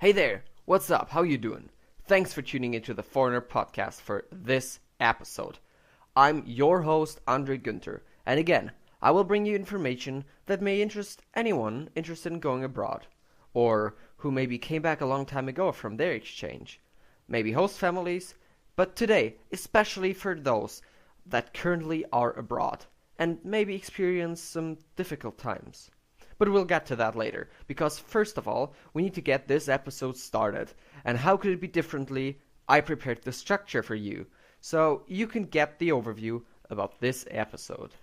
Hey there, what's up? How you doing? Thanks for tuning into the Foreigner Podcast for this episode. I'm your host, Andre Günther, and again, I will bring you information that may interest anyone interested in going abroad, or who maybe came back a long time ago from their exchange, maybe host families, but today, especially for those that currently are abroad, and maybe experience some difficult times. But we'll get to that later, because first of all, we need to get this episode started. And how could it be differently? I prepared the structure for you, so you can get the overview about this episode.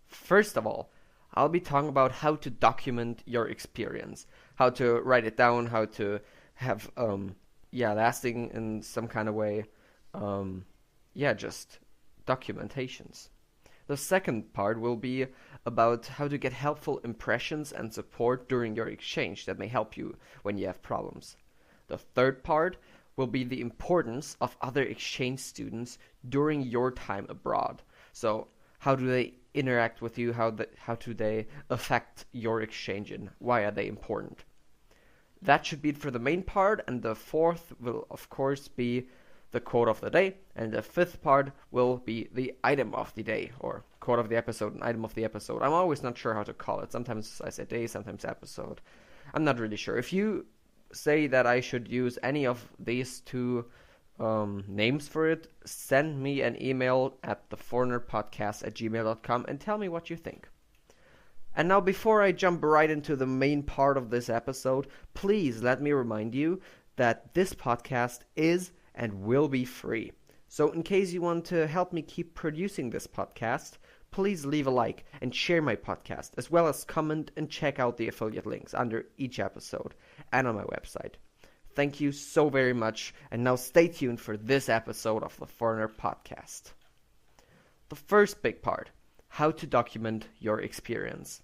First of all, I'll be talking about how to document your experience, how to write it down, how to have, lasting in some kind of way, just documentations. The second part will be about how to get helpful impressions and support during your exchange that may help you when you have problems. The third part will be the importance of other exchange students during your time abroad. So how do they interact with you? How do they affect your exchange, and why are they important? That should be it for the main part, and the fourth will of course be the quote of the day, and the fifth part will be the item of the day, or quote of the episode and item of the episode. I'm always not sure how to call it. Sometimes I say day, sometimes episode. I'm not really sure. If you say that I should use any of these two names for it, send me an email at theforeignerpodcast@gmail.com and tell me what you think. And now, before I jump right into the main part of this episode, please let me remind you that this podcast is and will be free. So in case you want to help me keep producing this podcast, please leave a like and share my podcast, as well as comment and check out the affiliate links under each episode and on my website. Thank you so very much, and now stay tuned for this episode of the Foreigner Podcast. The first big part, how to document your experience.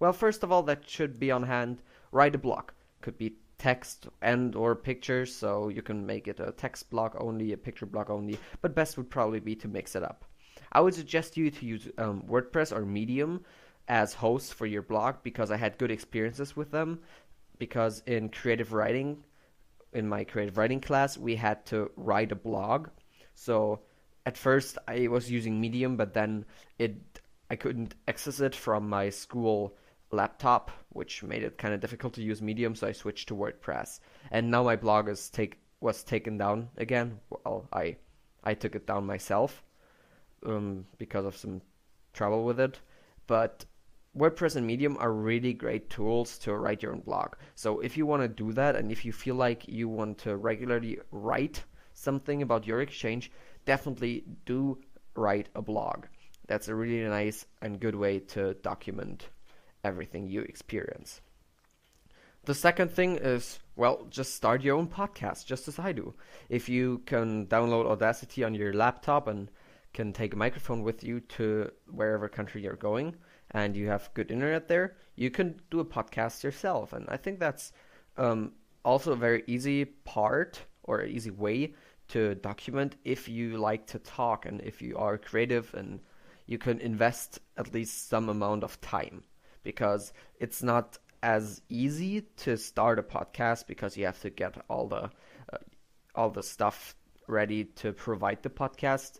Well, first of all, that should be on hand. Write a blog. Could be text and or pictures, so you can make it a text blog only, a picture blog only, but best would probably be to mix it up. I would suggest you to use WordPress or Medium as hosts for your blog, because I had good experiences with them, because in my creative writing class, we had to write a blog. So at first I was using Medium, but then I couldn't access it from my school laptop, which made it kind of difficult to use Medium, so I switched to WordPress. And now my blog was taken down again. Well, I took it down myself because of some trouble with it. But WordPress and Medium are really great tools to write your own blog. So if you want to do that, and if you feel like you want to regularly write something about your exchange, definitely do write a blog. That's a really nice and good way to document everything you experience. The second thing is, just start your own podcast, just as I do. If you can download Audacity on your laptop and can take a microphone with you to wherever country you're going, and you have good internet there, you can do a podcast yourself. And I think that's also a very easy part, or an easy way to document if you like to talk and if you are creative, and you can invest at least some amount of time. Because it's not as easy to start a podcast, because you have to get all the stuff ready to provide the podcast.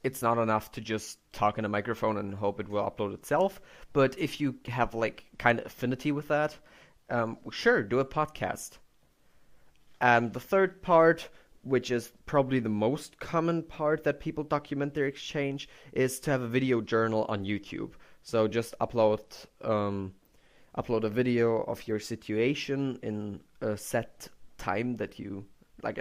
It's not enough to just talk in a microphone and hope it will upload itself. But if you have kind of affinity with that, sure, do a podcast. And the third part, which is probably the most common part that people document their exchange, is to have a video journal on YouTube. So just upload a video of your situation in a set time a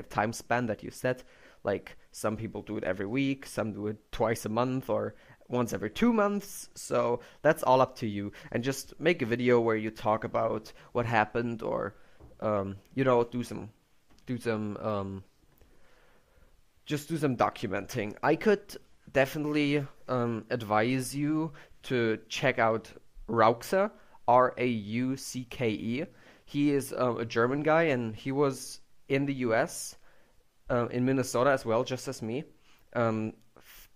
time span that you set. Like, some people do it every week, some do it twice a month, or once every 2 months. So that's all up to you. And just make a video where you talk about what happened, or do some documenting. I could definitely advise you to check out Rauckse, Raucke. He is a German guy, and he was in the US, in Minnesota as well, just as me, the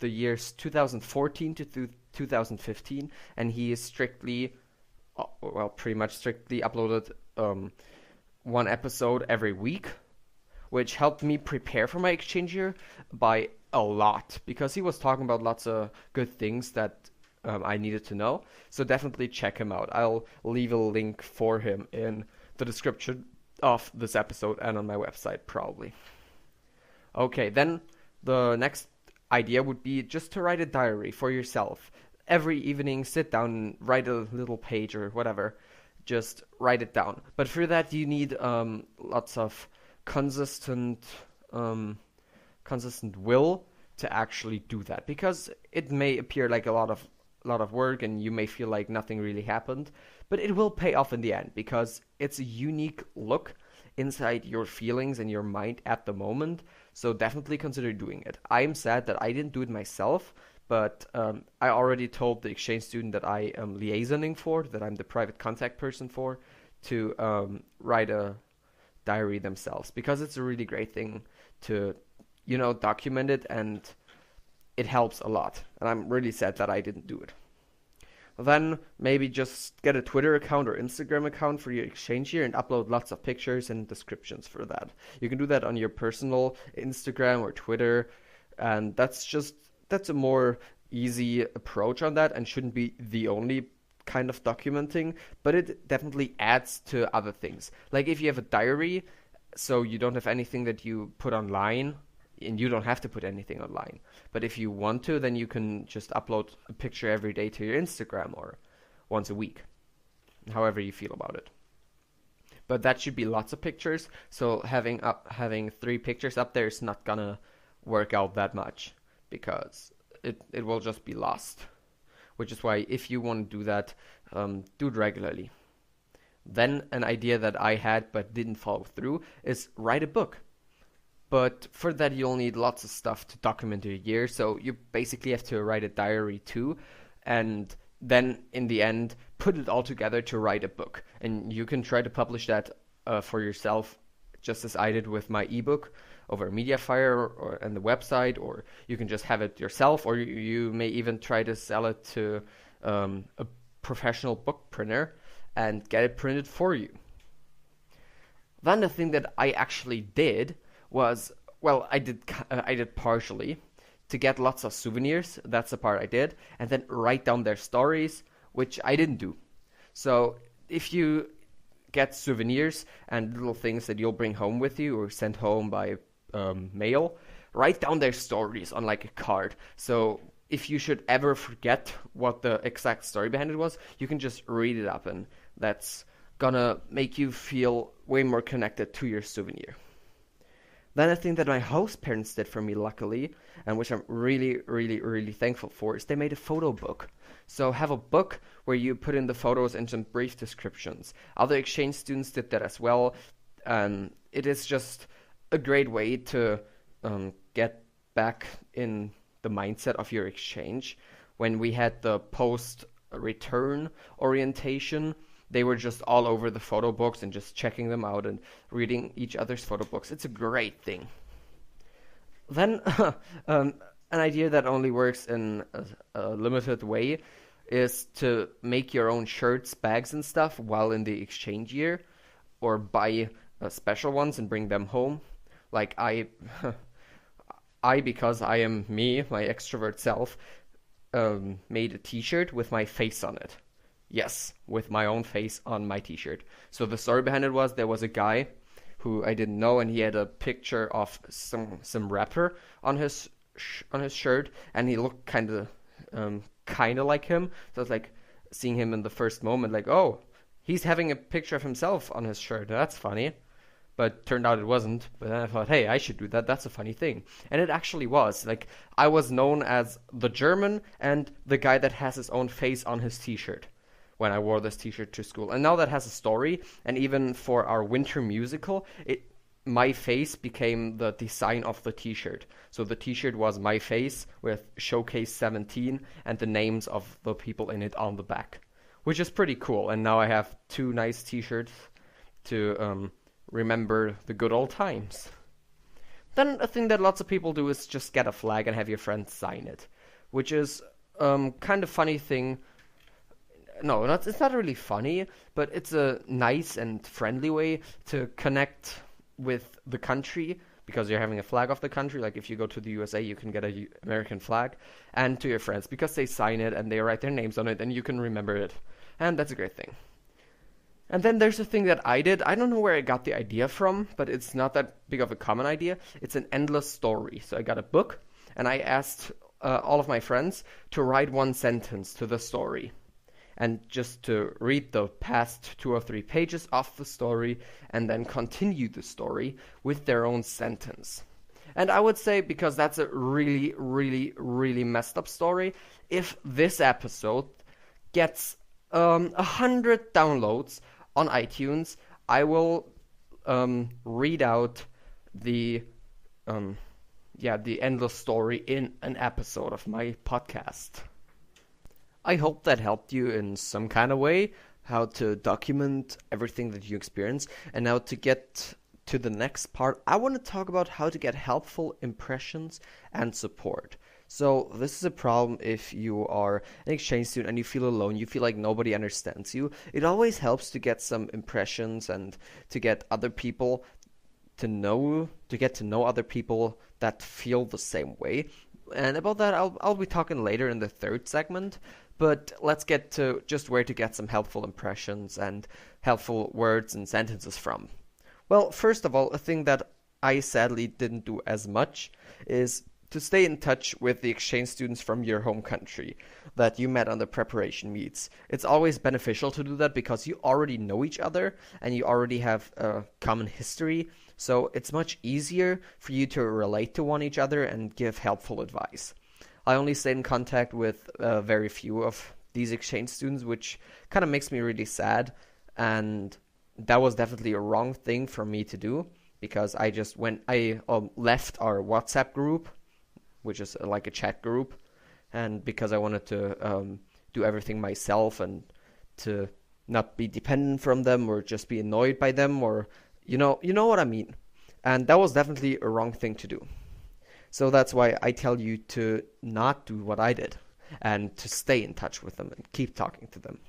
years 2014 to 2015, and he is pretty much strictly uploaded one episode every week, which helped me prepare for my exchange year by a lot, because he was talking about lots of good things that I needed to know. So definitely check him out. I'll leave a link for him in the description of this episode and on my website probably. Okay, then the next idea would be just to write a diary for yourself. Every evening, sit down and write a little page or whatever. Just write it down. But for that, you need lots of consistent will to actually do that, because it may appear like a lot of work and you may feel like nothing really happened, but it will pay off in the end, because it's a unique look inside your feelings and your mind at the moment. So definitely consider doing it. I'm sad that I didn't do it myself, but I already told the exchange student that I am liaisoning for, that I'm the private contact person for, to write a diary themselves, because it's a really great thing to, document it, and it helps a lot. And I'm really sad that I didn't do it. Then maybe just get a Twitter account or Instagram account for your exchange year and upload lots of pictures and descriptions for that. You can do that on your personal Instagram or Twitter, and that's a more easy approach on that, and shouldn't be the only kind of documenting, but it definitely adds to other things. Like if you have a diary, so you don't have anything that you put online, and you don't have to put anything online. But if you want to, then you can just upload a picture every day to your Instagram, or once a week, however you feel about it. But that should be lots of pictures, so having 3 pictures up there is not gonna work out that much, because it will just be lost. Which is why, if you want to do that, do it regularly. Then an idea that I had but didn't follow through is write a book. But for that, you'll need lots of stuff to document your year. So you basically have to write a diary too. And then in the end, put it all together to write a book. And you can try to publish that for yourself, just as I did with my ebook over Mediafire or and the website. Or you can just have it yourself. Or you may even try to sell it to a professional book printer and get it printed for you. Then the thing that I actually did was, well, I did partially, to get lots of souvenirs. That's the part I did, and then write down their stories, which I didn't do. So if you get souvenirs and little things that you'll bring home with you or send home by mail, write down their stories on like a card. So if you should ever forget what the exact story behind it was, you can just read it up, and that's gonna make you feel way more connected to your souvenir. Then a thing that my host parents did for me, luckily, and which I'm really, really, really thankful for, is they made a photo book. So have a book where you put in the photos and some brief descriptions. Other exchange students did that as well. It is just a great way to get back in the mindset of your exchange. When we had the post-return orientation, they were just all over the photo books and just checking them out and reading each other's photo books. It's a great thing. Then an idea that only works in a limited way is to make your own shirts, bags, and stuff while in the exchange year, or buy special ones and bring them home. Like I, because I am me, my extrovert self, made a t-shirt with my face on it. Yes, with my own face on my t-shirt. So the story behind it was, there was a guy who I didn't know, and he had a picture of some rapper on his shirt, and he looked kind of like him. So it's like seeing him in the first moment, like, oh, he's having a picture of himself on his shirt. That's funny. But turned out it wasn't. But then I thought, hey, I should do that. That's a funny thing. And it actually was. Like, I was known as the German and the guy that has his own face on his t-shirt when I wore this t-shirt to school. And now that has a story. And even for our winter musical, my face became the design of the t-shirt. So the t-shirt was my face with Showcase 17 and the names of the people in it on the back, which is pretty cool. And now I have 2 nice t-shirts to remember the good old times. Then a thing that lots of people do is just get a flag and have your friends sign it, which is kind of funny thing. no, it's not really funny, but it's a nice and friendly way to connect with the country because you're having a flag of the country. Like if you go to the USA, you can get a American flag, and to your friends because they sign it and they write their names on it, and you can remember it, and that's a great thing. And then there's a thing that I did. I don't know where I got the idea from, but it's not that big of a common idea. It's an endless story. So I got a book, and I asked all of my friends to write one sentence to the story, and just to read the past 2 or 3 pages of the story, and then continue the story with their own sentence. And I would say, because that's a really, really, really messed up story, if this episode gets 100 downloads on iTunes, I will read out the endless story in an episode of my podcast. I hope that helped you in some kind of way, how to document everything that you experience. And now to get to the next part, I want to talk about how to get helpful impressions and support. So this is a problem if you are an exchange student and you feel alone, you feel like nobody understands you. It always helps to get some impressions and to get other people to get to know other people that feel the same way. And about that, I'll be talking later in the third segment. But let's get to just where to get some helpful impressions and helpful words and sentences from. Well, first of all, a thing that I sadly didn't do as much is to stay in touch with the exchange students from your home country that you met on the preparation meets. It's always beneficial to do that because you already know each other and you already have a common history. So it's much easier for you to relate to one each other and give helpful advice. I only stayed in contact with very few of these exchange students, which kind of makes me really sad. And that was definitely a wrong thing for me to do because I left our WhatsApp group, which is like a chat group, and because I wanted to do everything myself and to not be dependent from them or just be annoyed by them, or you know what I mean. And that was definitely a wrong thing to do. So that's why I tell you to not do what I did and to stay in touch with them and keep talking to them.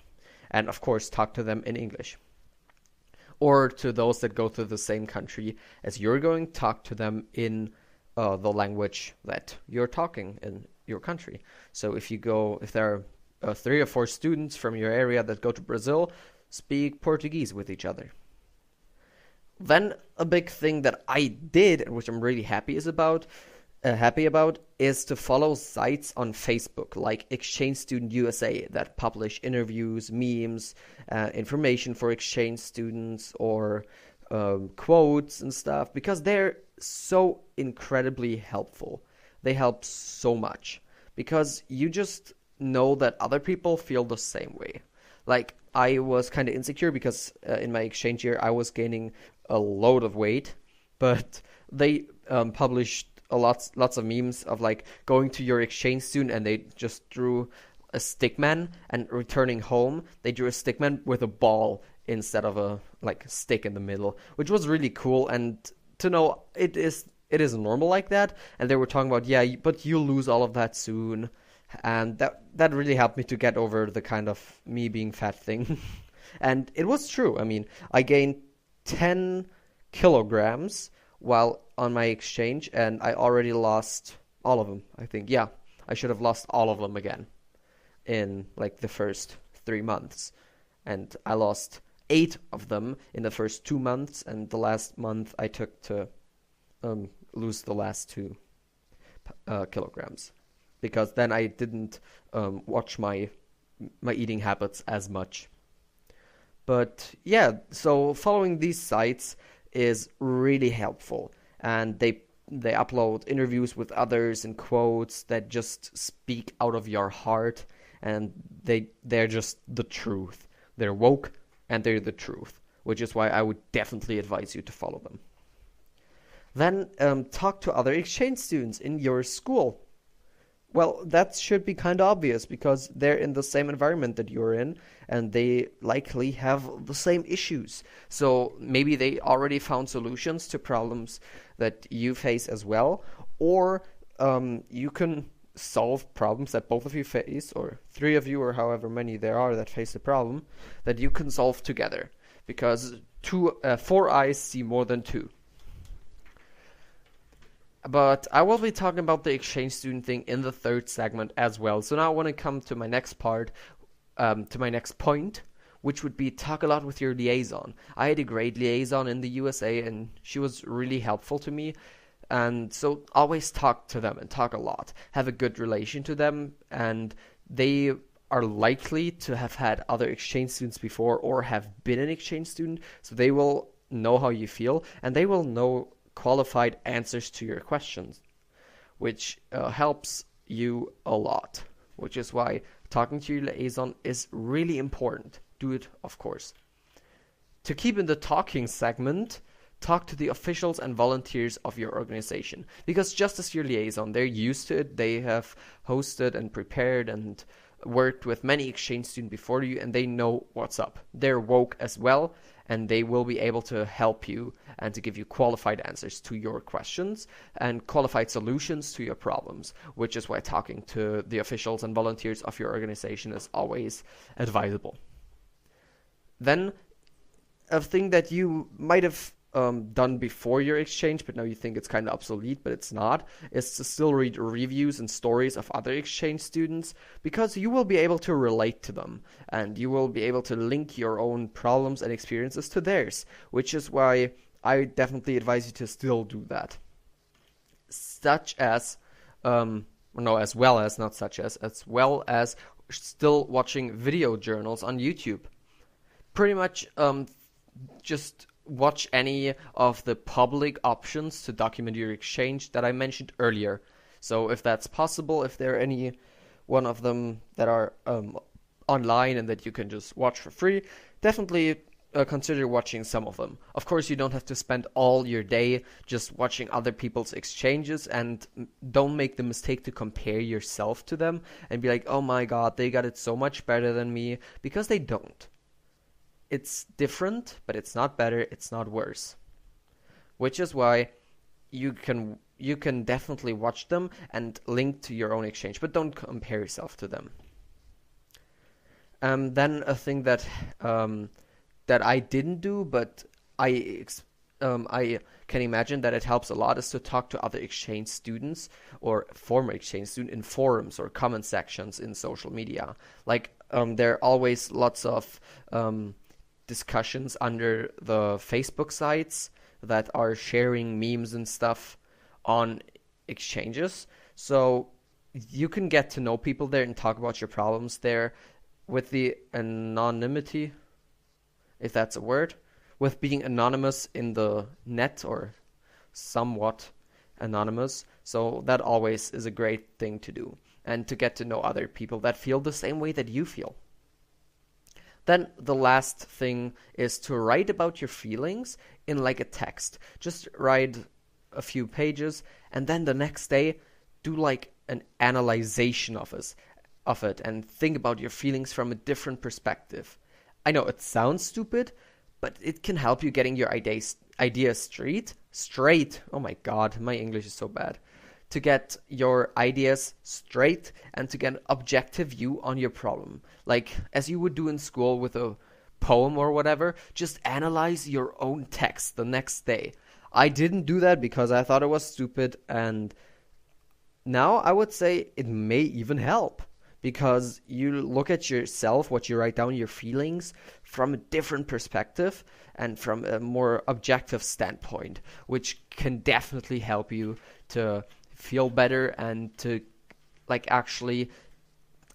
And of course, talk to them in English. Or to those that go to the same country as you're going, talk to them in the language that you're talking in your country. So if there are 3 or 4 students from your area that go to Brazil, speak Portuguese with each other. Then a big thing that I did, and which I'm really happy about, is to follow sites on Facebook like Exchange Student USA that publish interviews, memes, information for exchange students, or quotes and stuff, because they're so incredibly helpful. They help so much because you just know that other people feel the same way. Like, I was kind of insecure because in my exchange year I was gaining a load of weight, but they published lots of memes of like going to your exchange student and they just drew a stickman, and returning home they drew a stickman with a ball instead of a stick in the middle, which was really cool. And to know it is normal like that, and they were talking about, but you'll lose all of that soon, and that really helped me to get over the kind of me being fat thing. And it was true. I mean, I gained 10 kilograms while on my exchange, and I already lost all of them, I think. Yeah, I should have lost all of them again in the first 3 months, and I lost 8 of them in the first 2 months, and the last month I took to lose the last 2 kilograms, because then I didn't watch my eating habits as much. But yeah, so following these sites is really helpful, and they upload interviews with others and quotes that just speak out of your heart, and they're just the truth. They're woke and they're the truth, which is why I would definitely advise you to follow them. Then talk to other exchange students in your school. Well, that should be kind of obvious because they're in the same environment that you're in, and they likely have the same issues. So maybe they already found solutions to problems that you face as well, or you can solve problems that both of you face, or three of you, or however many there are that face the problem, that you can solve together. Because four eyes see more than two. But I will be talking about the exchange student thing in the third segment as well. So now I want to come to my next part, to my next point, which would be talk a lot with your liaison. I had a great liaison in the USA, and she was really helpful to me. And so always talk to them and talk a lot. Have a good relation to them, and they are likely to have had other exchange students before or have been an exchange student, so they will know how you feel, and they will know qualified answers to your questions, which helps you a lot, which is why talking to your liaison is really important. Do it, of course. To keep in the talking segment, talk to the officials and volunteers of your organization, because just as your liaison, they're used to it. They have hosted and prepared and worked with many exchange students before you, and they know what's up. They're woke as well, and they will be able to help you and to give you qualified answers to your questions and qualified solutions to your problems, which is why talking to the officials and volunteers of your organization is always advisable. Then, a thing that you might have done before your exchange, but now you think it's kind of obsolete, but it's not, is to still read reviews and stories of other exchange students, because you will be able to relate to them, and you will be able to link your own problems and experiences to theirs, which is why I definitely advise you to still do that. As well as still watching video journals on YouTube. Pretty much just watch any of the public options to document your exchange that I mentioned earlier. So if that's possible, if there are any one of them that are online and that you can just watch for free, definitely consider watching some of them. Of course, you don't have to spend all your day just watching other people's exchanges, and don't make the mistake to compare yourself to them and be like, oh my god, they got it so much better than me, because they don't. It's different, but it's not better, it's not worse. Which is why you can definitely watch them and link to your own exchange, but don't compare yourself to them. Then a thing that I didn't do, but I can imagine that it helps a lot, is to talk to other exchange students or former exchange students in forums or comment sections in social media. Like there are always lots of discussions under the Facebook sites that are sharing memes and stuff on exchanges. So you can get to know people there and talk about your problems there with the anonymity, if that's a word, with being anonymous in the net or somewhat anonymous. So that always is a great thing to do, and to get to know other people that feel the same way that you feel. Then the last thing is to write about your feelings in like a text. Just write a few pages, and then the next day do like an analyzation of it and think about your feelings from a different perspective. I know it sounds stupid, but it can help you getting your ideas straight. Oh my god, my English is so bad. To get your ideas straight and to get an objective view on your problem. Like as you would do in school with a poem or whatever, just analyze your own text the next day. I didn't do that because I thought it was stupid, and now I would say it may even help, because you look at yourself, what you write down, your feelings, from a different perspective and from a more objective standpoint, which can definitely help you to feel better and to like actually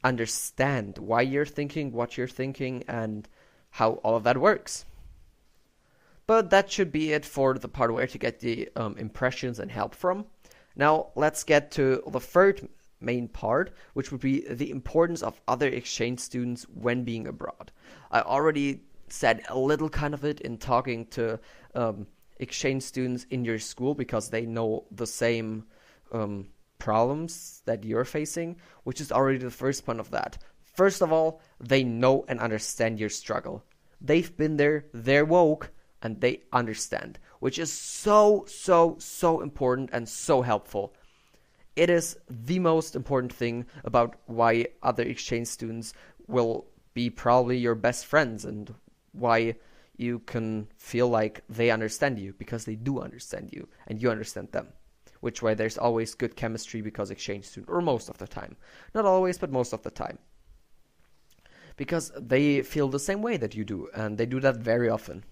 understand why you're thinking what you're thinking and how all of that works. But that should be it for the part where to get the impressions and help from. Now let's get to the third main part, which would be the importance of other exchange students when being abroad. I already said a little kind of it in talking to exchange students in your school, because they know the same problems that you're facing, which is already the first point of that. First of all, they know and understand your struggle. They've been there, they're woke, and they understand, which is so important and so helpful. it is the most important thing about why other exchange students will be probably your best friends, and why you can feel like they understand you, because they do understand you and you understand them. Which way there's always good chemistry because exchange student, or most of the time. Not always, but most of the time. Because they feel the same way that you do, and they do that very often.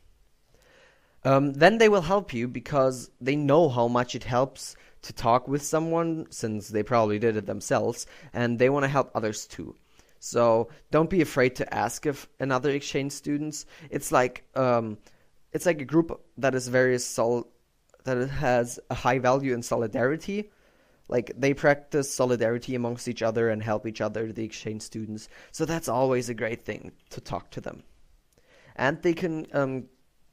Then they will help you because they know how much it helps to talk with someone, since they probably did it themselves, and they want to help others too. So don't be afraid to ask if another exchange students. It's like a group that is very that it has a high value in solidarity. Like, they practice solidarity amongst each other and help each other, the exchange students. So that's always a great thing, to talk to them. And they can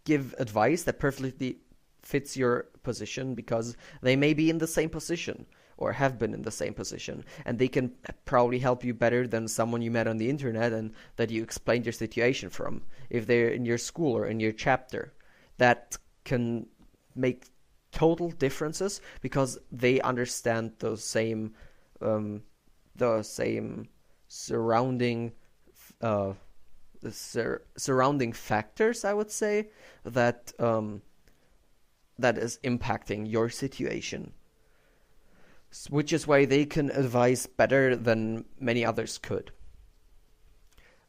give advice that perfectly fits your position, because they may be in the same position or have been in the same position, and they can probably help you better than someone you met on the internet and that you explained your situation from, if they're in your school or in your chapter. That can make total differences, because they understand the same surrounding surrounding factors, I would say, that that is impacting your situation, which is why they can advise better than many others could.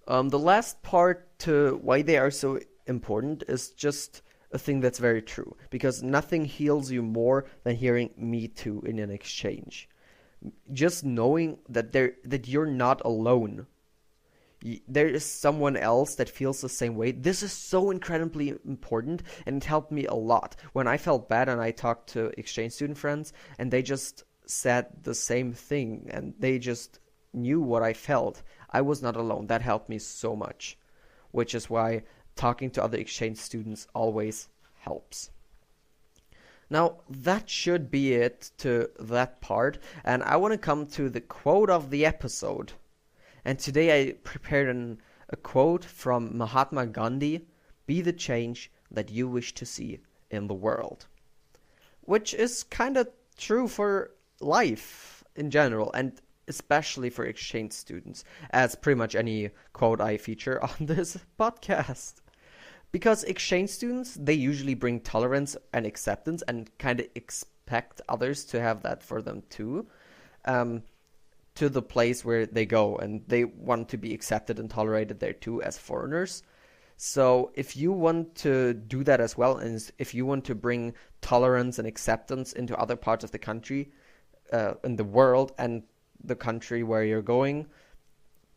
The last part to why they are so important is just a thing that's very true, because nothing heals you more than hearing "me too" in an exchange. Just knowing that you're not alone. There is someone else that feels the same way. This is so incredibly important, and it helped me a lot. When I felt bad and I talked to exchange student friends, and they just said the same thing, and they just knew what I felt, I was not alone. That helped me so much, which is why talking to other exchange students always helps. Now, that should be it to that part, and I want to come to the quote of the episode. And today I prepared a quote from Mahatma Gandhi: "Be the change that you wish to see in the world." Which is kind of true for life in general, and especially for exchange students, as pretty much any quote I feature on this podcast. Because exchange students, they usually bring tolerance and acceptance, and kind of expect others to have that for them too. To the place where they go, and they want to be accepted and tolerated there too as foreigners. So if you want to do that as well, and if you want to bring tolerance and acceptance into other parts of the country, in the world, and the country where you're going,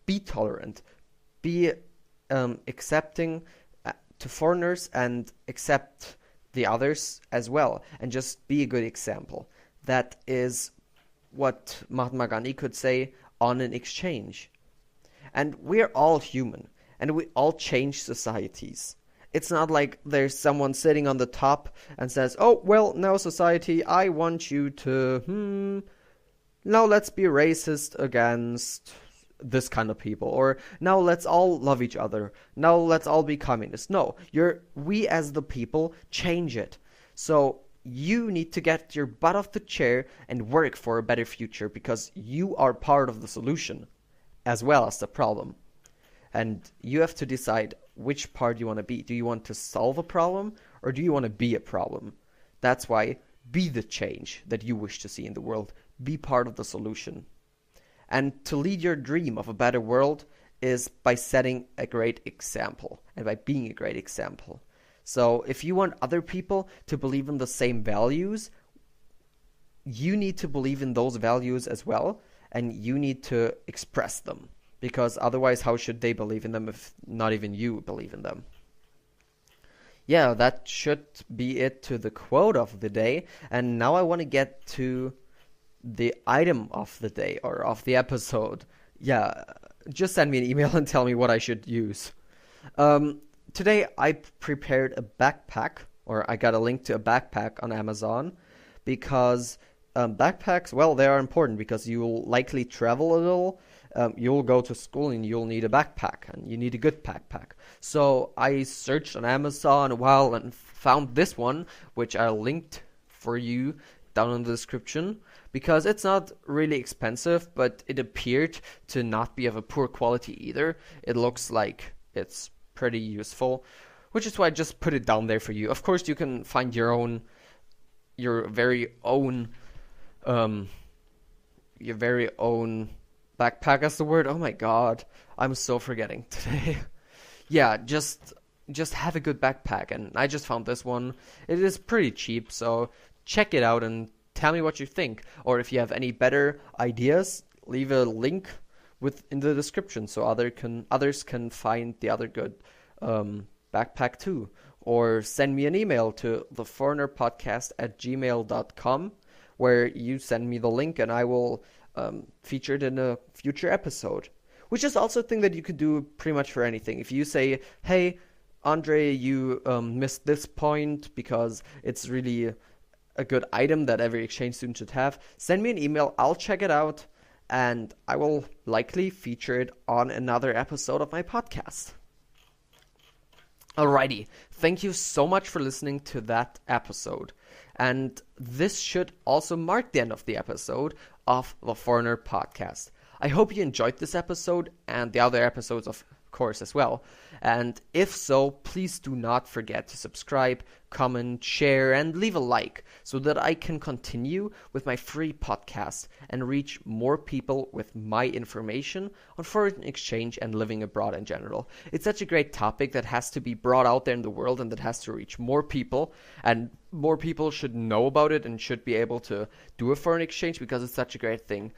be tolerant, be accepting to foreigners, and accept the others as well, and just be a good example. That is what Mahatma Gandhi could say on an exchange. And we're all human, and we all change societies. It's not like there's someone sitting on the top and says, "Oh, well, now society, I want you to, now let's be racist against this kind of people," or "Now let's all love each other, now let's all be communists." No, we as the people change it. So you need to get your butt off the chair and work for a better future, because you are part of the solution as well as the problem. And you have to decide which part you want to be. Do you want to solve a problem, or do you want to be a problem? That's why be the change that you wish to see in the world. Be part of the solution. And to lead your dream of a better world is by setting a great example, and by being a great example. So if you want other people to believe in the same values, you need to believe in those values as well, and you need to express them. Because otherwise, how should they believe in them if not even you believe in them? Yeah, that should be it to the quote of the day. And now I want to get to the item of the day, or of the episode. Yeah, just send me an email and tell me what I should use. Today I prepared a backpack, or I got a link to a backpack on Amazon, because backpacks, well, they are important because you'll likely travel a little. You'll go to school and you'll need a backpack, and you need a good backpack. So I searched on Amazon a while and found this one, which I linked for you down in the description because it's not really expensive, but it appeared to not be of a poor quality either. It looks like it's pretty useful, which is why I just put it down there for you. Of course, you can find your very own backpack as the word. Oh my god, I'm so forgetting today. Yeah, just have a good backpack, and I just found this one. It is pretty cheap, so check it out and tell me what you think. Or if you have any better ideas, leave a link in the description so others can find the other good backpack too. Or send me an email to theforeignerpodcast@gmail.com where you send me the link and I will feature it in a future episode. Which is also a thing that you could do pretty much for anything. If you say, hey, Andre, you missed this point because it's really a good item that every exchange student should have, send me an email, I'll check it out, and I will likely feature it on another episode of my podcast. Alrighty, thank you so much for listening to that episode. And this should also mark the end of the episode of the Foreigner Podcast. I hope you enjoyed this episode and the other episodes, of course, as well. And if so, please do not forget to subscribe, comment, share, and leave a like so that I can continue with my free podcast and reach more people with my information on foreign exchange and living abroad in general. It's such a great topic that has to be brought out there in the world and that has to reach more people, and more people should know about it and should be able to do a foreign exchange because it's such a great thing,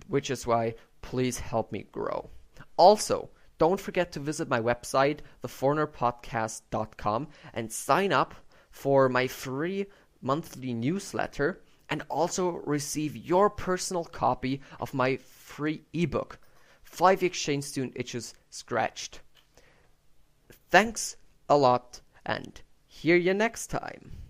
which is why please help me grow. Also, don't forget to visit my website, theforeignerpodcast.com, and sign up for my free monthly newsletter and also receive your personal copy of my free ebook, 5 Exchange Student Itches Scratched. Thanks a lot, and hear you next time.